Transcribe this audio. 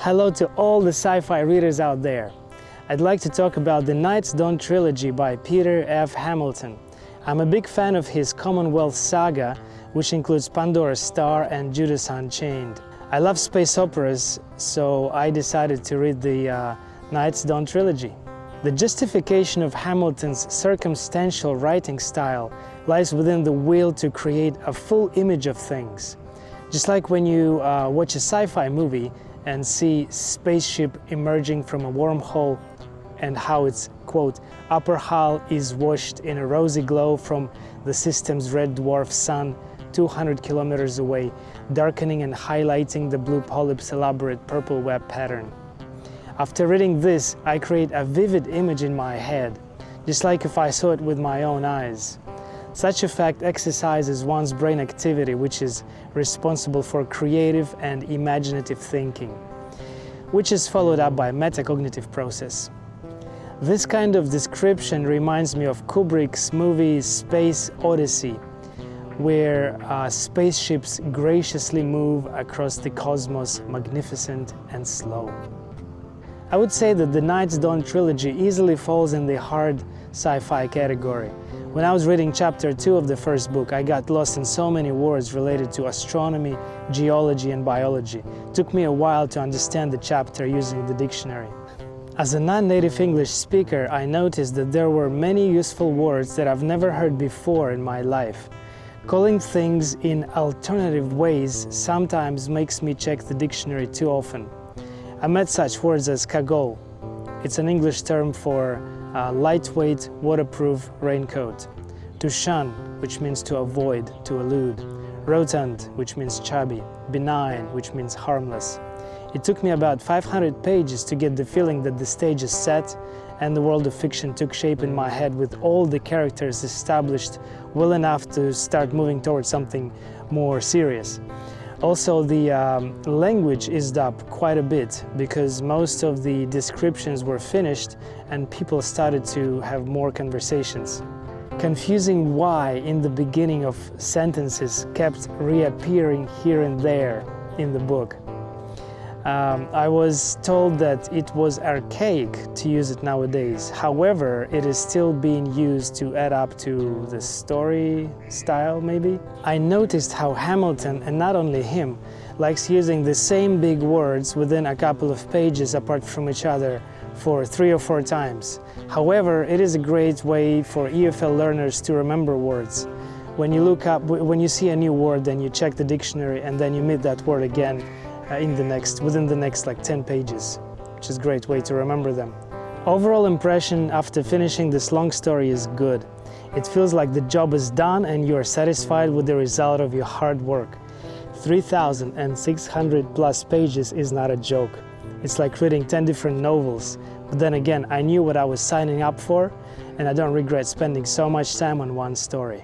Hello to all the sci-fi readers out there. I'd like to talk about the Night's Dawn trilogy by Peter F. Hamilton. I'm a big fan of his Commonwealth saga, which includes Pandora's Star and Judas Unchained. I love space operas, so I decided to read the Night's Dawn trilogy. The justification of Hamilton's circumstantial writing style lies within the will to create a full image of things. Just like when you watch a sci-fi movie and see spaceship emerging from a wormhole and how its, quote, upper hull is washed in a rosy glow from the system's red dwarf sun 200 kilometers away, darkening and highlighting the blue polyp's elaborate purple web pattern. After reading this, I create a vivid image in my head, just like if I saw it with my own eyes. Such effect exercises one's brain activity, which is responsible for creative and imaginative thinking, which is followed up by metacognitive process. This kind of description reminds me of Kubrick's movie Space Odyssey, where spaceships graciously move across the cosmos, magnificent and slow. I would say that the Night's Dawn trilogy easily falls in the hard sci-fi category. When I was reading chapter 2 of the first book, I got lost in so many words related to astronomy, geology and biology. It took me a while to understand the chapter using the dictionary. As a non-native English speaker, I noticed that there were many useful words that I've never heard before in my life. Calling things in alternative ways sometimes makes me check the dictionary too often. I met such words as kagol. It's an English term for lightweight, waterproof raincoat. To shun, which means to avoid, to elude. Rotund, which means chubby. Benign, which means harmless. It took me about 500 pages to get the feeling that the stage is set and the world of fiction took shape in my head with all the characters established well enough to start moving towards something more serious. Also, the language eased up quite a bit because most of the descriptions were finished and people started to have more conversations. Confusing why in the beginning of sentences kept reappearing here and there in the book. I was told that it was archaic to use it nowadays. However, it is still being used to add up to the story style, maybe. I noticed how Hamilton, and not only him, likes using the same big words within a couple of pages apart from each other for 3 or 4 times. However, it is a great way for EFL learners to remember words. When you see a new word, then you check the dictionary and then you meet that word again within the next like 10 pages, which is a great way to remember them. Overall impression after finishing this long story is good. It feels like the job is done and you are satisfied with the result of your hard work. 3,600 plus pages is not a joke. It's like reading 10 different novels. But then again, I knew what I was signing up for and I don't regret spending so much time on one story.